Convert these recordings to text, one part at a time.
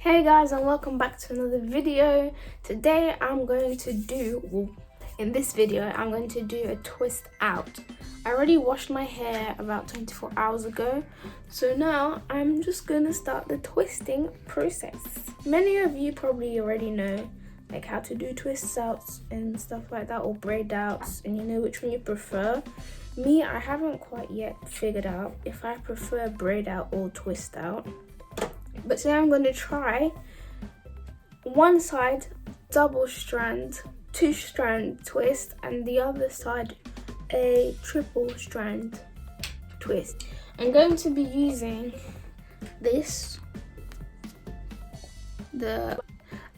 Hey guys, and welcome back to another video. Today in this video I'm going to do a twist out. I already washed my hair about 24 hours ago, so now I'm just going to start the twisting process. Many of you probably already know like how to do twist outs and stuff like that, or braid outs, and you know which one you prefer. Me, I haven't quite yet figured out if I prefer braid out or twist out. But today I'm going to try one side double strand, 2-strand twist, and the other side a triple strand twist. I'm going to be using this, the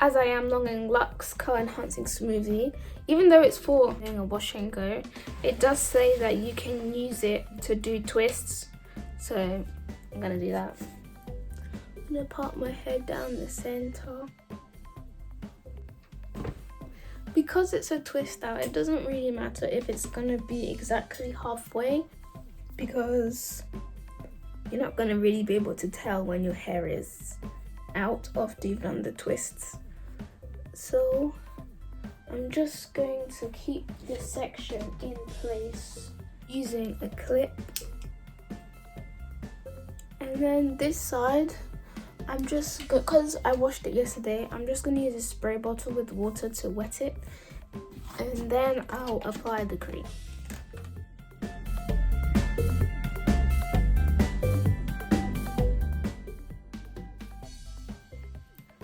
As I Am Long and Luxe Curl Enhancing Smoothie. Even though it's for doing a wash and go, it does say that you can use it to do twists, so I'm going to do that. I'm going to part my hair down the center. Because it's a twist out, it doesn't really matter if it's going to be exactly halfway, because you're not going to really be able to tell when your hair is out after you've done the twists. So I'm just going to keep this section in place using a clip. And then this side, I'm just, because I washed it yesterday, I'm just going to use a spray bottle with water to wet it, and then I'll apply the cream.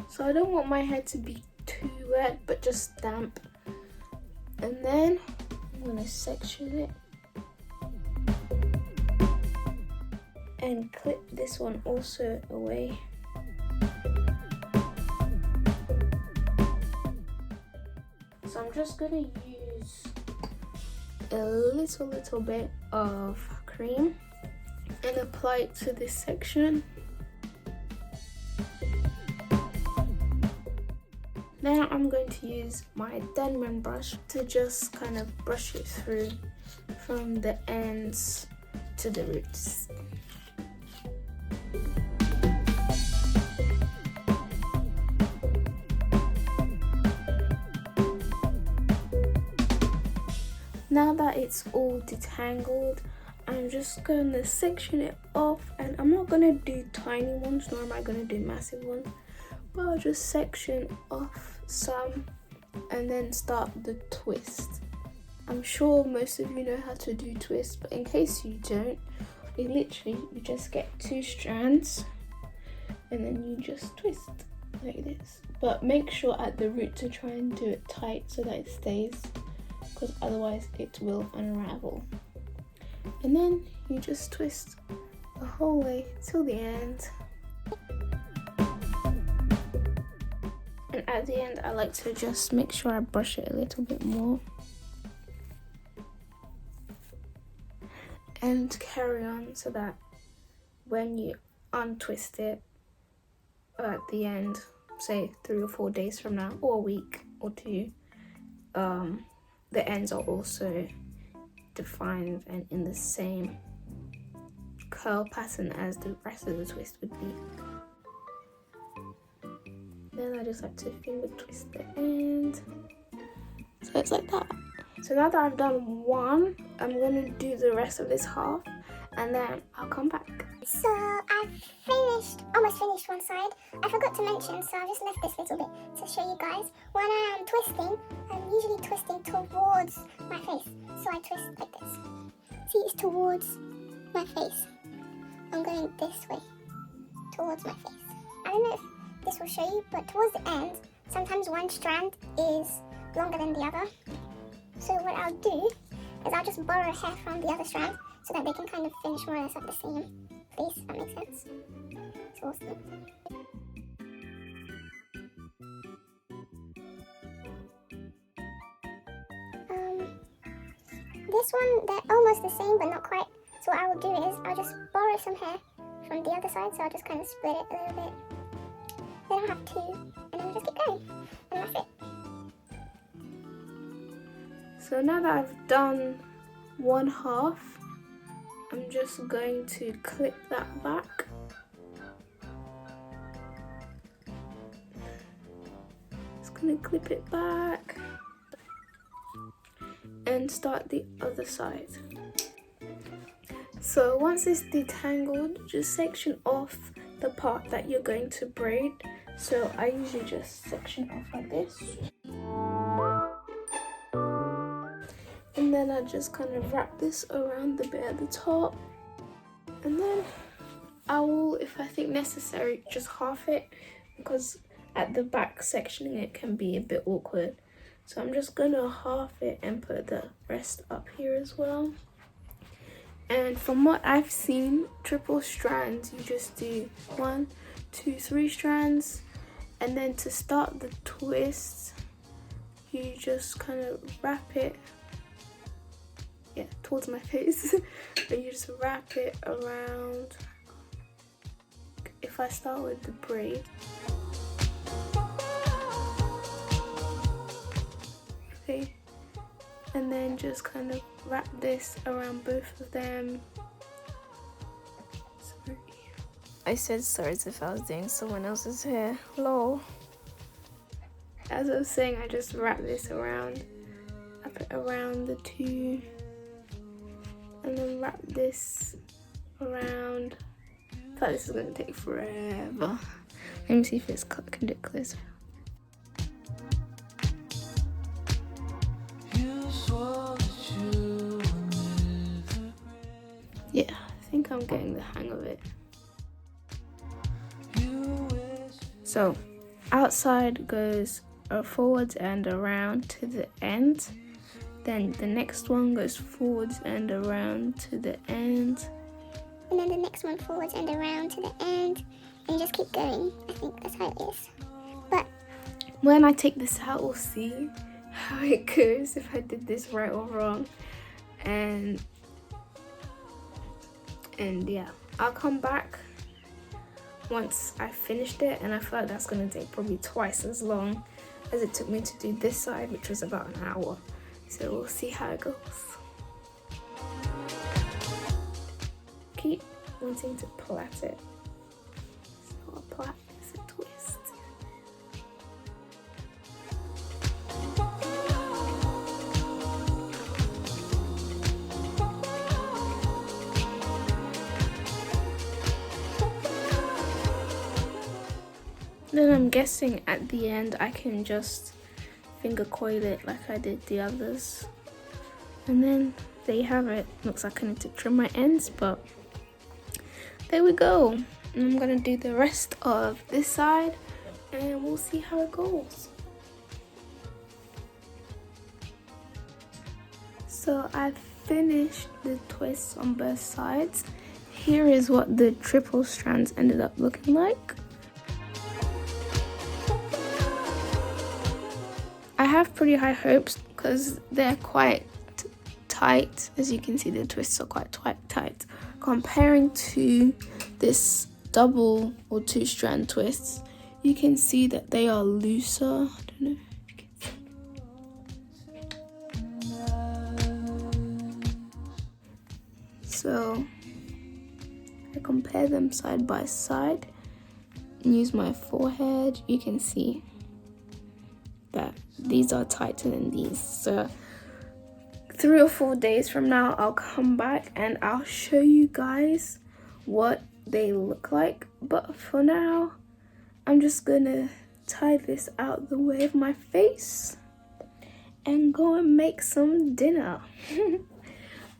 So I don't want my hair to be too wet, but just damp. And then I'm going to section it and clip this one also away. So I'm just going to use a little bit of cream and apply it to this section. Then I'm going to use my Denman brush to just kind of brush it through from the ends to the roots. Now that it's all detangled, I'm just going to section it off, and I'm not going to do tiny ones, nor am I going to do massive ones, but I'll just section off some and then start the twist. I'm sure most of you know how to do twists, but in case you don't, you just get 2 strands and then you just twist like this. But make sure at the root to try and do it tight so that it stays, because otherwise it will unravel. And then you just twist the whole way till the end. And at the end, I like to just make sure I brush it a little bit more and carry on, so that when you untwist it at the end, say 3 or 4 days from now, or a week or 2, the ends are also defined and in the same curl pattern as the rest of the twist would be. Then I just like to finger twist the end, so it's like that. So now that I've done one, I'm going to do the rest of this half, and then I'll come back. So I've almost finished one side. I forgot to mention, so I just left this little bit to show you guys. When I am twisting, I'm usually twisting towards my face. So I twist like this. See, it's towards my face. I'm going this way, towards my face. I don't know if this will show you, but towards the end, sometimes one strand is longer than the other. So what I'll do is I'll just borrow hair from the other strand so that they can kind of finish more or less at the same place, if that makes sense. It's awesome. This one, they're almost the same, but not quite. So what I will do is I'll just borrow some hair from the other side, so I'll just kind of split it a little bit. Then I'll have 2, and then I'll just keep going, and that's it. So now that I've done one half, I'm just going to clip that back gonna clip it back and start the other side. So once it's detangled, just section off the part that you're going to braid. So I usually just section off like this. And then I just kind of wrap this around the bit at the top. And then I will, if I think necessary, just half it, because at the back sectioning it can be a bit awkward. So I'm just gonna half it and put the rest up here as well. And from what I've seen, triple strands, you just do 1, 2, 3 strands. And then to start the twist, you just kind of wrap it, towards my face. And you just wrap it around. If I start with the braid. Okay. And then just kind of wrap this around both of them. Sorry. I said sorry as if I was doing someone else's hair. Lol. As I was saying, I just wrap this around. Wrap it around the two. And then wrap this around. I thought this was going to take forever. Let me see if it's cut. Can do it closer. Yeah, I think I'm getting the hang of it. So, outside goes forwards and around to the end. Then the next one goes forwards and around to the end. And then the next one forwards and around to the end. And you just keep going. I think that's how it is. But when I take this out, we'll see how it goes, if I did this right or wrong. And yeah, I'll come back once I finished it, and I feel like that's gonna take probably twice as long as it took me to do this side, which was about an hour. So we'll see how it goes. Keep wanting to plait it. It's not a plait, it's a twist. Then I'm guessing at the end I can just finger coil it like I did the others. And then there you have it. Looks like I need to trim my ends, but there we go. And I'm gonna do the rest of this side and we'll see how it goes. So I've finished the twists on both sides. Here is what the triple strands ended up looking like. I have pretty high hopes because they're quite tight. As you can see, the twists are quite tight. Comparing to this double or 2 strand twists, you can see that they are looser. I don't know if you can see. So I compare them side by side and use my forehead. You can see that these are tighter than these. So 3 or 4 days from now, I'll come back and I'll show you guys what they look like. But for now, I'm just gonna tie this out the way of my face and go and make some dinner.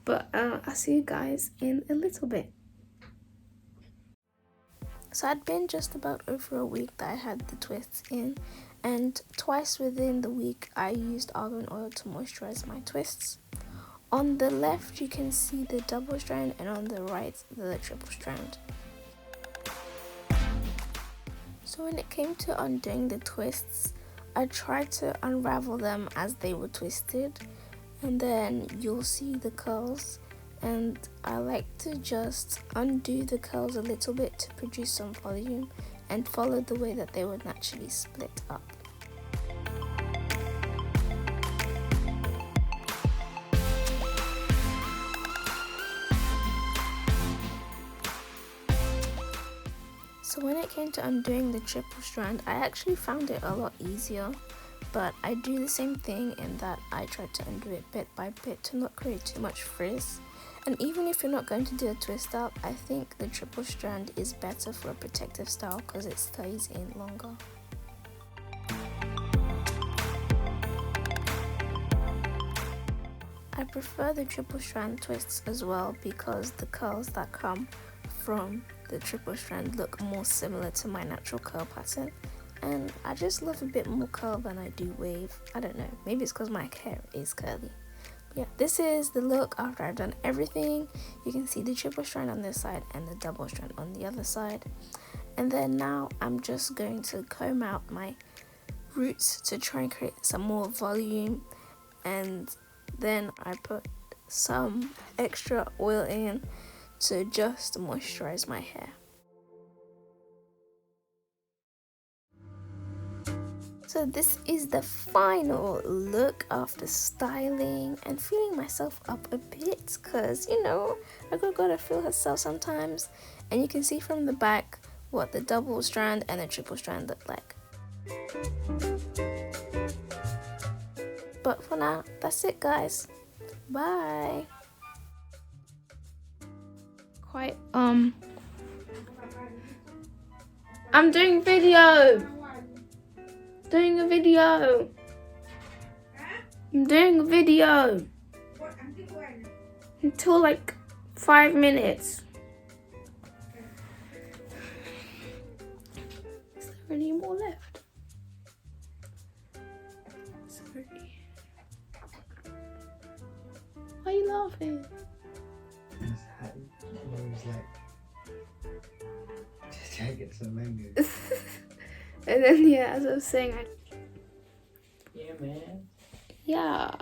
But I'll see you guys in a little bit. So I'd been just about over a week that I had the twists in, and twice within the week I used argan oil to moisturize my twists. On the left you can see the double strand, and on the right the triple strand. So when it came to undoing the twists, I tried to unravel them as they were twisted, and then you'll see the curls, and I like to just undo the curls a little bit to produce some volume and follow the way that they would naturally split up. So when it came to undoing the triple strand, I actually found it a lot easier but I do the same thing in that I try to undo it bit by bit to not create too much frizz. And even if you're not going to do a twist out, I think the triple strand is better for a protective style because it stays in longer. I prefer the triple strand twists as well because the curls that come from the triple strand look more similar to my natural curl pattern, and I just love a bit more curl than I do wave. I don't know, maybe it's because my hair is curly. But yeah, this is the look after I've done everything. You can see the triple strand on this side and the double strand on the other side. And then now I'm just going to comb out my roots to try and create some more volume, and then I put some extra oil in to just moisturize my hair. So this is the final look after styling and feeling myself up a bit, because you know, a girl gotta feel herself sometimes. And you can see from the back what the double strand and the triple strand look like. But for now, that's it guys. Bye. I'm doing video. Doing a video. I'm doing a video. Until like 5 minutes. Is there any more left? Sorry. Why are you laughing? Try to get some mango. And then yeah, as I was saying, Yeah, man. yeah.